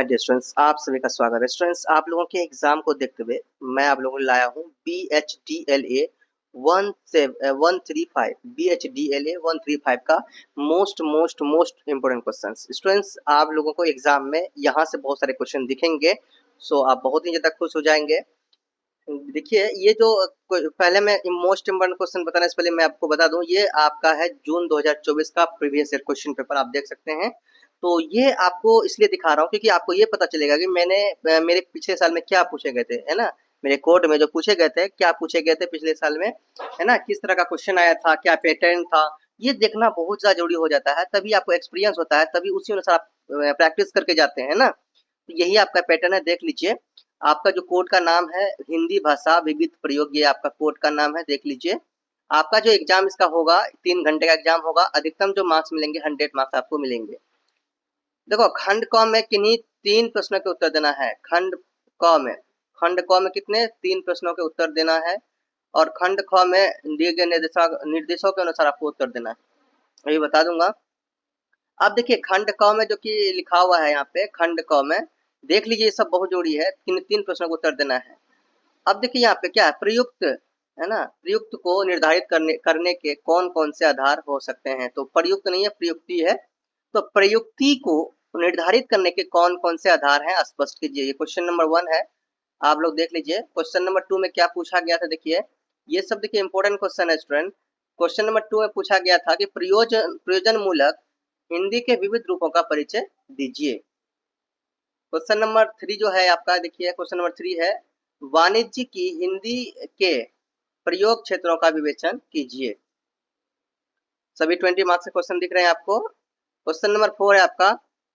My dear students, आप सभी का स्वागत है। स्टूडेंट्स, आप लोगों के एग्जाम को देखते हुए मैं आप लोगों को लाया हूँ BHDLA 135 BHDLA 135 का मोस्ट इम्पोर्टेंट क्वेश्चन। स्टूडेंट्स, आप लोगों को एग्जाम में यहाँ से बहुत सारे क्वेश्चन दिखेंगे, सो आप बहुत ही ज्यादा खुश हो जाएंगे। देखिए, ये जो पहले मैं मोस्ट इम्पोर्टेंट क्वेश्चन बताने से पहले मैं आपको बता दूं, ये आपका है जून 2024 का प्रीवियस ईयर क्वेश्चन पेपर, आप देख सकते हैं। तो ये आपको इसलिए दिखा रहा हूँ क्योंकि आपको ये पता चलेगा कि मेरे पिछले साल में क्या पूछे गए थे, है ना। मेरे कोड में जो पूछे गए थे, क्या पूछे गए थे पिछले साल में, है ना, किस तरह का क्वेश्चन आया था, क्या पैटर्न था, ये देखना बहुत ज्यादा जरूरी हो जाता है। तभी आपको एक्सपीरियंस होता है, तभी उसी अनुसार आप प्रैक्टिस करके जाते हैं ना। तो यही आपका पैटर्न है, देख लीजिए। आपका जो कोड का नाम है हिंदी भाषा विविध प्रयोग, ये आपका कोड का नाम है, देख लीजिए। आपका जो एग्जाम इसका होगा 3 घंटे का एग्जाम होगा। अधिकतम जो मार्क्स मिलेंगे 100 मार्क्स आपको मिलेंगे। देखो, खंड क में किन्हीं 3 प्रश्नों के उत्तर देना है। खंड क में कितने 3 प्रश्नों के उत्तर देना है, और खंड ख में दिए गए निर्देशों के अनुसार आपको उत्तर देना है। अभी बता दूंगा। अब देखिए, खंड क में जो कि लिखा हुआ है यहाँ पे, खंड क में देख लीजिए, ये सब बहुत जरूरी है। 3 प्रश्नों को उत्तर देना है। अब देखिए यहाँ पे क्या है, प्रयुक्त, है ना। प्रयुक्त को निर्धारित करने के कौन कौन से आधार हो सकते हैं। तो प्रयुक्त नहीं है, प्रयुक्ति है। तो प्रयुक्ति को निर्धारित करने के कौन कौन से आधार हैं, स्पष्ट कीजिए। ये क्वेश्चन नंबर 1 है, आप लोग देख लीजिए। क्वेश्चन नंबर 2 में क्या पूछा गया था, देखिए। ये सब देखिए इंपॉर्टेंट क्वेश्चन है स्टूडेंट। क्वेश्चन नंबर 2 में पूछा गया था कि प्रयोजन मूलक हिंदी के विविध रूपों का परिचय दीजिए। क्वेश्चन नंबर 3 जो है आपका, देखिए क्वेश्चन नंबर 3 है, वाणिज्य की हिंदी के प्रयोग क्षेत्रों का विवेचन कीजिए। सभी 20 मार्क्स के क्वेश्चन दिख रहे हैं आपको। क्वेश्चन नंबर 4 है आपका,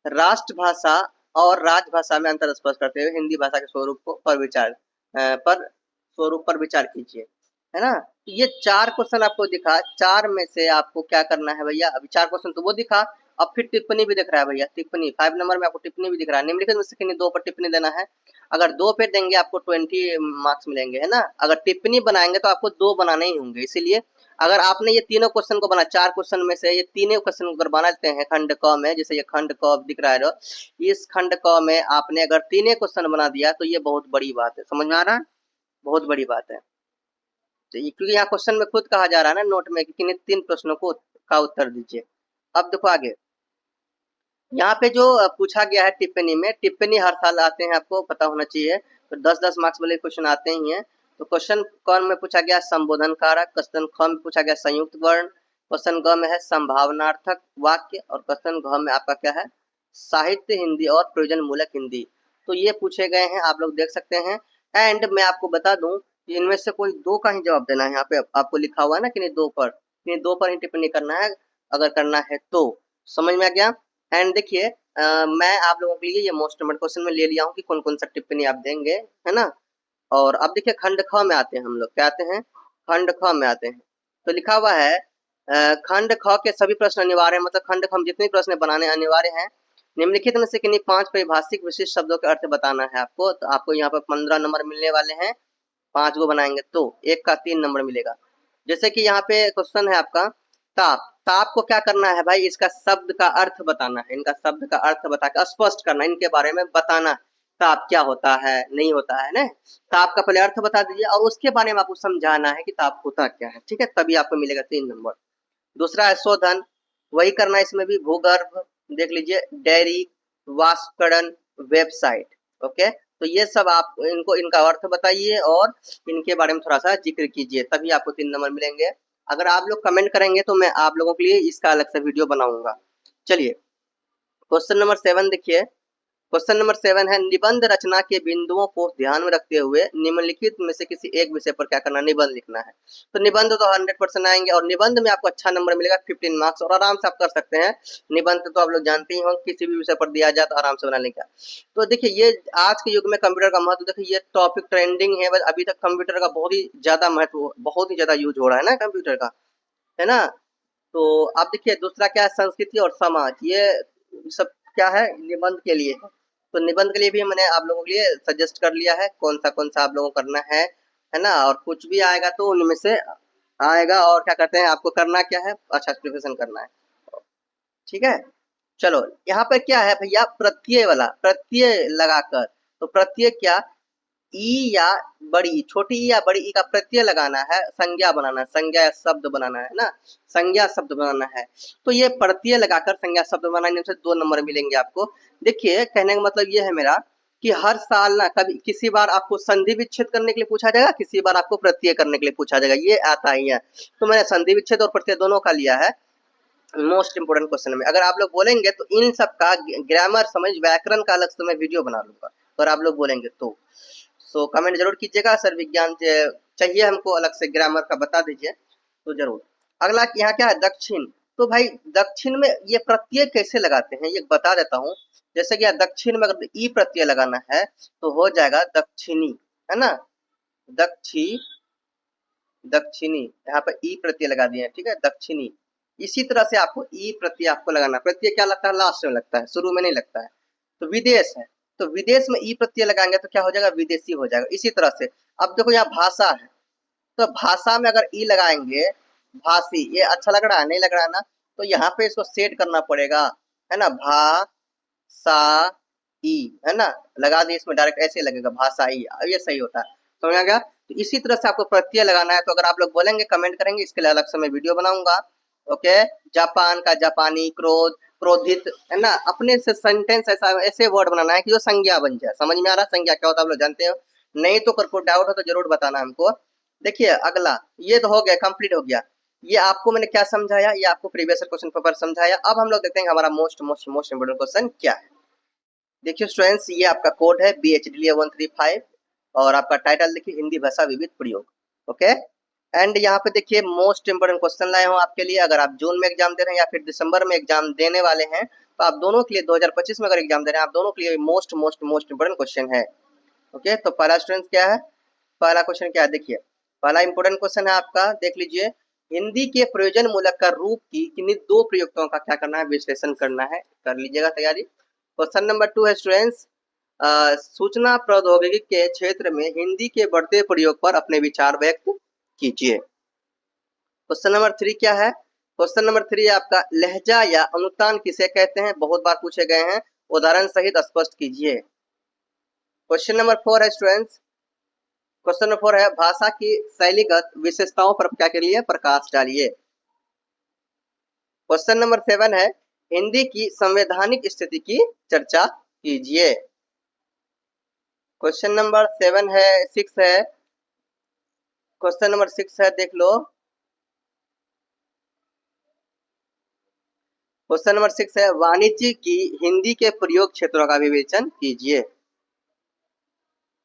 राष्ट्रभाषा और राजभाषा में अंतर स्पष्ट करते हुए हिंदी भाषा के स्वरूप पर विचार कीजिए, है ना। तो ये 4 क्वेश्चन आपको दिखा। 4 में से आपको क्या करना है भैया, अभी 4 क्वेश्चन तो वो दिखा, अब फिर टिप्पणी भी दिख रहा है भैया। टिप्पणी 5 नंबर में आपको टिप्पणी भी दिख रहा है। निम्नलिखित में से किन्हीं 2 पर टिप्पणी देना है। अगर 2 पे देंगे आपको 20 मार्क्स मिलेंगे, है ना। अगर टिप्पणी बनाएंगे तो आपको 2 बनाने ही होंगे। इसीलिए अगर आपने ये तीनों क्वेश्चन को बना, 4 क्वेश्चन में से ये तीनों क्वेश्चन को अगर बना लेते हैं खंड क में, जैसे ये खंड क दिख रहा है, इस खंड क में आपने अगर तीनों क्वेश्चन बना दिया तो ये बहुत बड़ी बात है। समझ में आ रहा है, बहुत बड़ी बात है। तो क्योंकि यहाँ क्वेश्चन में खुद कहा जा रहा है ना नोट में कि किन्हीं 3 प्रश्नों को का उत्तर दीजिए। अब देखो आगे, यहाँ पे जो पूछा गया है टिप्पणी में, टिप्पणी हर साल आते हैं, आपको पता होना चाहिए। तो 10-10 मार्क्स वाले क्वेश्चन आते ही हैं। तो क्वेश्चन क में पूछा गया संबोधन कारक, क्वेश्चन ख में पूछा गया संयुक्त वर्ण, क्वेश्चन ग में है संभावनार्थक वाक्य, और क्वेश्चन घ में आपका क्या है, साहित्य हिंदी और प्रयोजन मूलक हिंदी। तो ये पूछे गए हैं, आप लोग देख सकते हैं। एंड मैं आपको बता दूं कि इनमें से कोई 2 का ही जवाब देना है। यहाँ पे आपको लिखा हुआ है ना कि 2 पर, 2 पर ही टिप्पणी करना है अगर करना है तो। समझ में आ गया। एंड देखिए, मैं आप लोगों के लिए ये मोस्ट इम्पोर्टेंट क्वेश्चन में ले लिया हूँ कि कौन कौन सा टिप्पणी आप देंगे, है ना। और अब देखिए खंड ख में आते हैं हम लोग, क्या आते हैं, खंड ख में आते हैं। तो लिखा हुआ है, खंड ख के सभी प्रश्न अनिवार्य, मतलब खंड ख में जितने प्रश्न बनाने अनिवार्य हैं। निम्नलिखित में से किन्हीं 5 परिभाषिक विशिष्ट शब्दों के अर्थ बताना है आपको। तो आपको यहाँ पर 15 नंबर मिलने वाले हैं। 5 को बनाएंगे तो 1 का 3 नंबर मिलेगा। जैसे कि यहाँ पे क्वेश्चन है आपका, ताप। ताप को क्या करना है भाई, इसका शब्द का अर्थ बताना है। इनका शब्द का अर्थ बता के स्पष्ट करना, इनके बारे में बताना। ताप क्या होता है, नहीं होता है ना। ताप का पहले अर्थ बता दीजिए और उसके बारे में आपको समझाना है कि ताप होता क्या है, ठीक है। तभी आपको मिलेगा 3 नंबर। दूसरा है शोधन, वही करना है इसमें भी। भूगर्भ देख लीजिए, डेयरी, वाष्पकरण, वेबसाइट। ओके, तो ये सब आप इनको इनका अर्थ बताइए और इनके बारे में थोड़ा सा जिक्र कीजिए, तभी आपको 3 नंबर मिलेंगे। अगर आप लोग कमेंट करेंगे तो मैं आप लोगों के लिए इसका अलग से वीडियो बनाऊंगा। चलिए, क्वेश्चन नंबर 7 देखिए। क्वेश्चन नंबर 7 है, निबंध रचना के बिंदुओं को ध्यान में रखते हुए निम्नलिखित में से किसी एक विषय पर क्या करना, निबंध लिखना है। तो निबंध तो 100% आएंगे, और निबंध में आपको अच्छा नंबर मिलेगा 15 मार्क्स, और आराम से आप कर सकते हैं। निबंध तो आप लोग जानते ही होंगे, किसी भी विषय पर दिया जाए तो आराम से बना लेंगे। तो देखिए, ये आज के युग में कंप्यूटर का महत्व, देखिए ये टॉपिक ट्रेंडिंग है। अभी तक कंप्यूटर का बहुत ही ज्यादा महत्व, बहुत ही ज्यादा यूज हो रहा है ना कंप्यूटर का, है ना। तो आप देखिए, दूसरा क्या है, संस्कृति और समाज। ये सब क्या है, निबंध के लिए है। तो निबंध के लिए भी मैंने आप लोगों के लिए सजेस्ट कर लिया है कौन सा आप लोगों को करना है ना। और कुछ भी आएगा तो उनमें से आएगा, और क्या कहते हैं, आपको करना क्या है, अच्छा प्रिपरेशन करना है, ठीक है। चलो यहाँ पर क्या है भैया, प्रत्यय वाला, प्रत्यय लगाकर, तो प्रत्यय क्या, ई या बड़ी ई, छोटी ई या बड़ी ई का प्रत्यय लगाना है, संज्ञा बनाना है, संज्ञा या शब्द बनाना है ना, संज्ञा शब्द बनाना है। तो ये प्रत्यय लगाकर संज्ञा शब्द बनाने से 2 नंबर मिलेंगे आपको। देखिए कहने का मतलब ये है मेरा कि हर साल ना कभी किसी बार आपको संधि विच्छेद करने के लिए पूछा जाएगा, किसी बार आपको प्रत्यय करने के लिए पूछा जाएगा, ये आता ही है। तो मैंने संधि विच्छेद और प्रत्यय दोनों का लिया है मोस्ट इंपोर्टेंट क्वेश्चन में। अगर आप लोग बोलेंगे तो इन सब का ग्रामर समझ, व्याकरण का अलग से मैं वीडियो बना लूंगा, और आप लोग बोलेंगे तो सो कमेंट जरूर कीजिएगा, सर विज्ञान चाहिए हमको अलग से ग्रामर का बता दीजिए तो जरूर। अगला यहाँ क्या है, दक्षिण। तो भाई दक्षिण में ये प्रत्यय कैसे लगाते हैं ये बता देता हूँ। जैसे कि दक्षिण में अगर ई प्रत्यय लगाना है तो हो जाएगा दक्षिणी, है ना, दक्षी, दक्षिणी, यहाँ पर ई प्रत्यय लगा दिए, ठीक है, दक्षिणी। इसी तरह से आपको ई प्रत्यय आपको लगाना, प्रत्यय क्या लगता है, लास्ट में लगता है, शुरू में नहीं लगता है। तो विदेश है, तो विदेश में ई प्रत्यय लगाएंगे तो क्या हो जाएगा, विदेशी हो जाएगा। इसी तरह से अब देखो यहाँ भाषा है, तो भाषा में अगर ई लगाएंगे, भाषी, ये अच्छा लग रहा है, नहीं लग रहा है ना, तो यहाँ पे इसको सेट करना पड़ेगा, है ना, भा सा ई, है ना, लगा दिए इसमें डायरेक्ट ऐसे लगेगा भाषा ई, ये सही होता है, समझ आ गया। तो इसी तरह से आपको प्रत्यय लगाना है, तो अगर आप लोग बोलेंगे कमेंट करेंगे, इसके लिए अलग से मैं वीडियो बनाऊंगा। ओके, जापान का जापानी, क्रोध, क्रोधित, है ना, अपने से सेंटेंस ऐसा ऐसे वर्ड बनाना है कि जो संज्ञा बन जाए। समझ में आ रहा है संज्ञा क्या होता है, आप लोग जानते हो, नहीं तो कोई डाउट हो तो जरूर बताना हमको। देखिए अगला, ये तो हो गया, कंप्लीट हो गया। ये आपको मैंने क्या समझाया, ये आपको प्रीवियस क्वेश्चन पेपर समझाया। अब हम लोग देखते हैं हमारा most most most important question क्या है। देखिए स्टूडेंट्स, ये आपका कोड है BHDA 135 और आपका टाइटल देखिए हिंदी भाषा विविध प्रयोग। ओके, एंड यहाँ पे देखिए मोस्ट इंपोर्टेंट क्वेश्चन लाए हूँ आपके लिए। अगर आप जून में एग्जाम दे रहे हैं या फिर दिसंबर में एग्जाम देने वाले हैं, तो आप दोनों के लिए 2025 में अगर एग्जाम दे रहे हैं, आप दोनों के लिए most most most important question है। ओके, तो पहला स्टूडेंट क्या है, पहला क्वेश्चन क्या है, देखिए पहला इंपोर्टेंट क्वेश्चन है आपका, देख लीजिए। हिंदी के प्रयोजन मूलक का रूप की किन्हीं 2 प्रयुक्तों का क्या करना है, विश्लेषण करना है, कर लीजिएगा तैयारी। क्वेश्चन नंबर 2 है स्टूडेंट्स, सूचना प्रौद्योगिकी के क्षेत्र में हिंदी के बढ़ते प्रयोग पर अपने विचार व्यक्त कीजिए। क्वेश्चन नंबर 3 क्या है, क्वेश्चन नंबर 3 आपका लहजा या अनुतान किसे कहते हैं, बहुत बार पूछे गए हैं, उदाहरण सहित स्पष्ट कीजिए। क्वेश्चन नंबर 4 है स्टूडेंट्स, क्वेश्चन नंबर 4 है भाषा की शैलीगत विशेषताओं पर क्या करिए, प्रकाश डालिए। क्वेश्चन नंबर 7 है हिंदी की संवैधानिक स्थिति की चर्चा कीजिए। क्वेश्चन नंबर 7 है 6 है, क्वेश्चन नंबर 6 है, देख लो। क्वेश्चन नंबर 6 है वाणिज्य की हिंदी के प्रयोग क्षेत्रों का विवेचन कीजिए।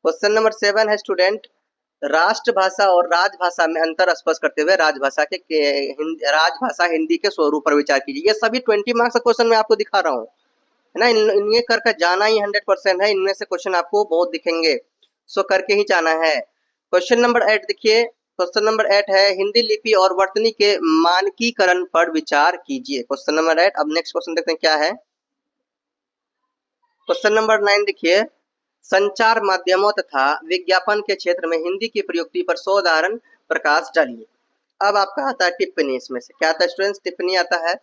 क्वेश्चन नंबर 7 है स्टूडेंट, राष्ट्रभाषा और राजभाषा में अंतर स्पष्ट करते हुए राजभाषा राजभाषा हिंदी के स्वरूप पर विचार कीजिए। ये सभी 20 मार्क्स का क्वेश्चन मैं आपको दिखा रहा हूँ, है ना, इन्हें करके जाना ही 100% है। इनमें से क्वेश्चन आपको बहुत दिखेंगे, सो करके ही जाना है। क्वेश्चन नंबर 8 देखिए, क्वेश्चन नंबर 8 है हिंदी लिपि और वर्तनी के मानकीकरण पर विचार कीजिए। Question number 8। अब नेक्स्ट क्वेश्चन देखते हैं क्या है। क्वेश्चन नंबर 9 देखिए, संचार माध्यमों तथा विज्ञापन के क्षेत्र में हिंदी की प्रयुक्ति पर 100 उदाहरण प्रकाश डालिए। अब आपका आता है टिप्पणी, इसमें से क्या आता है स्टूडेंट्स, टिप्पणी आता है।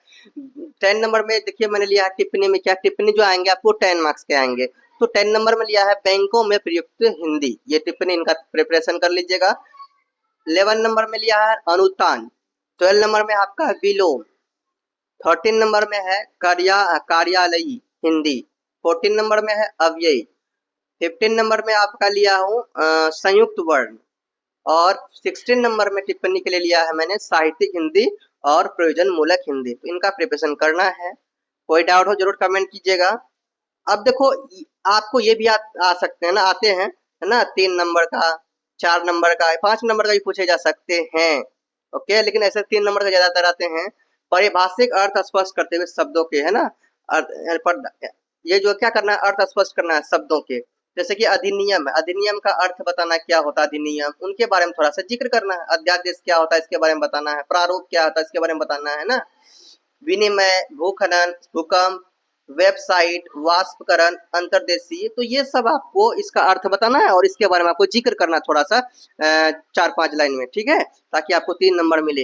10 नंबर में देखिए मैंने लिया है टिप्पणी में, क्या टिप्पणी जो आएंगे आपको 10 मार्क्स के आएंगे। तो 10 नंबर में लिया है बैंकों में प्रयुक्त हिंदी, ये टिप्पणी इनका प्रिपरेशन कर लीजिएगा। 11 नंबर में लिया है अनुतान। 12 नंबर में आपका है विलोम। 13 नंबर में है कार्यालयी हिंदी। 14 नंबर में है अव्ययी। 15 नंबर में आपका लिया हूँ संयुक्त वर्ण। और 16 नंबर में टिप्पणी के लिए लिया है मैंने साहित्यिक हिंदी और प्रयोजन मूलक हिंदी। तो इनका प्रिपरेशन करना है, कोई डाउट हो जरूर कमेंट कीजिएगा। अब देखो आपको ये भी आ सकते हैं ना, आते हैं, है ना, 3 नंबर का, 4 नंबर का, 5 नंबर का भी पूछे जा सकते हैं। ओके, लेकिन ऐसे 3 नंबर का ज्यादातर आते हैं। परिभाषिक अर्थ स्पष्ट करते हुए शब्दों के, है ना, ये जो क्या करना है, अर्थ स्पष्ट करना है शब्दों के। जैसे कि अधिनियम है, अधिनियम का अर्थ बताना क्या होता है, अधिनियम, उनके बारे में थोड़ा सा जिक्र करना है। अध्यादेश क्या होता है इसके बारे में बताना है। प्रारूप क्या होता है इसके बारे में बताना है ना। विनिमय, भूखनन, भूकंप, वेबसाइट, वाष्पकरण, अंतर्देशीय, तो ये सब आपको इसका अर्थ बताना है और इसके बारे में आपको जिक्र करना थोड़ा सा 4-5 लाइन में, ठीक है, ताकि आपको 3 नंबर मिले,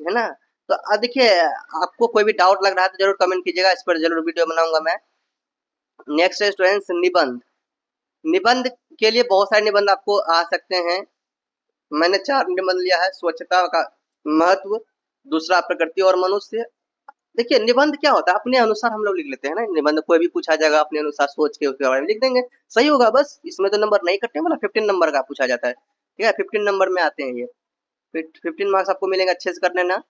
है ना। तो अब देखिए, आपको कोई भी डाउट लग रहा है तो जरूर कमेंट कीजिएगा, इस पर जरूर वीडियो बनाऊंगा मैं। नेक्स्ट है स्टूडेंट्स निबंध। निबंध के लिए बहुत सारे निबंध आपको आ सकते हैं। मैंने 4 निबंध लिया है। स्वच्छता का महत्व, दूसरा प्रकृति और मनुष्य। देखिए निबंध क्या होता है, अपने अनुसार हम लोग लिख लेते हैं ना। निबंध कोई भी पूछा जाएगा, अपने अनुसार सोच के उसके बारे में लिख देंगे, सही होगा बस। इसमें तो नंबर नहीं कटने वाला। 15 नंबर का पूछा जाता है, ठीक है, 15 नंबर में आते हैं ये। 15 मार्क्स आपको मिलेंगे, अच्छे से कर लेना।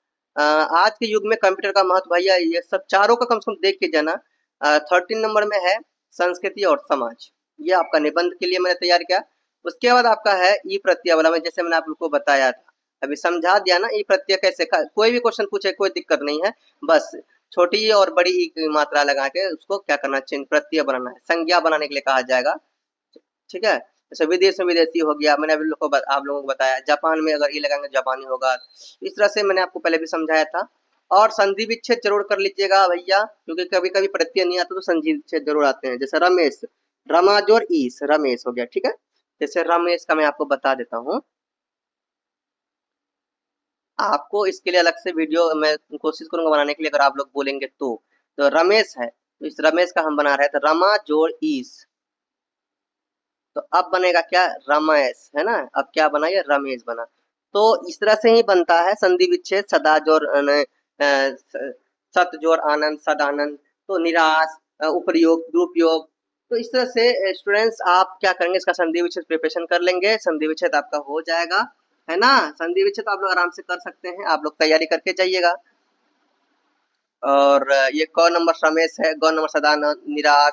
आज के युग में कंप्यूटर का महत्व भैया, ये सब चारों का कम से कम देख के जाना। 13 नंबर में है संस्कृति और समाज, ये आपका निबंध के लिए मैंने तैयार किया। उसके बाद आपका है ई प्रत्यय वाला में, जैसे मैंने आप लोग को बताया था, अभी समझा दिया ना। ई प्रत्यय कैसे, कोई भी क्वेश्चन पूछे कोई दिक्कत नहीं है, बस छोटी और बड़ी ई की मात्रा लगा के उसको क्या करना, चिन्ह प्रत्यय बनाना है, संज्ञा बनाने के लिए कहा जाएगा, ठीक है। जैसे विदेश में विदेशी हो गया, मैंने अभी आप लोगों को बताया। जापान में अगर ये लगाएंगे जापानी होगा, इस तरह से मैंने आपको पहले भी समझाया था। और संधि विच्छेद जरूर कर लीजिएगा भैया, क्योंकि कभी कभी प्रत्यय नहीं आता तो संधि विच्छेद जरूर आते हैं। जैसे रमेश, रमाज और ईस, रमेश हो गया, ठीक है। जैसे रमेश का मैं आपको बता देता हूँ, आपको इसके लिए अलग से वीडियो मैं कोशिश करूंगा बनाने के लिए, अगर आप लोग बोलेंगे तो रमेश है, तो इस रमेश का हम बना रहे हैं, तो रमा जोड़ ईस, तो अब बनेगा क्या, रमेश, है ना। अब क्या बना, ये रमेश बना। तो इस तरह से ही बनता है संधि विच्छेद। सदा जोड़ सत जोड़ आनंद, सदानंद, तो निराश, उपयोग, दुरुपयोग। तो इस तरह से स्टूडेंट्स आप क्या करेंगे, इसका संधि विच्छेद प्रिपरेशन कर लेंगे, संधि विच्छेद आपका हो जाएगा, है ना। संधि विच्छेद आप लोग आराम से कर सकते हैं, आप लोग तैयारी करके जाइएगा। और ये क नंबर रमेश है, ग नंबर सदानंद, निराश,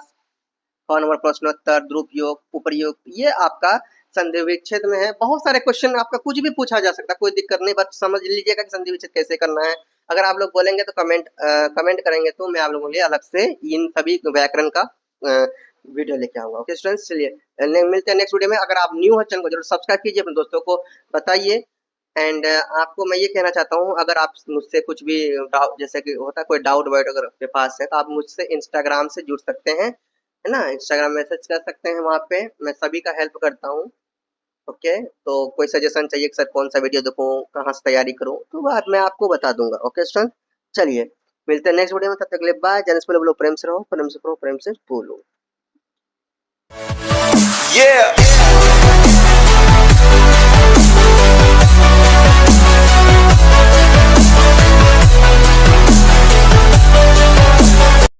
क नंबर प्रश्नोत्तर, दुरुपयोग, उपयोग, ये आपका संधि विच्छेद में है। बहुत सारे क्वेश्चन आपका कुछ भी पूछा जा सकता है, कोई दिक्कत नहीं, बस समझ लीजिएगा कि संधि विच्छेद कैसे करना है। अगर आप लोग बोलेंगे तो कमेंट करेंगे तो मैं आप लोगों के लिए अलग से इन सभी व्याकरण का वीडियो लेके आऊंगा। ओके स्टूडेंट्स, चलिए मिलते हैं नेक्स्ट वीडियो में। अगर आप न्यू है चैनल को जरूर सब्सक्राइब कीजिए, अपने दोस्तों को बताइए। एंड आपको मैं ये कहना चाहता हूँ, अगर आप मुझसे कुछ भी डाउट, जैसे कि होता है कोई डाउट वाउट अगर आपके पास है, तो आप मुझसे इंस्टाग्राम से जुड़ सकते हैं, है ना। इंस्टाग्राम मैसेज कर सकते हैं, वहाँ पे मैं सभी का हेल्प करता हूँ। ओके, तो कोई सजेशन चाहिए कि सर कौन सा वीडियो देखूँ, कहाँ से तैयारी करूँ, तो बाद मैं आपको बता दूंगा। ओके स्टूडेंट, चलिए मिलते हैं नेक्स्ट वीडियो में, तब तक के लिए बाय। जैसे बोलो, प्रेम से रहो, प्रेम से करो, प्रेम से बोलो।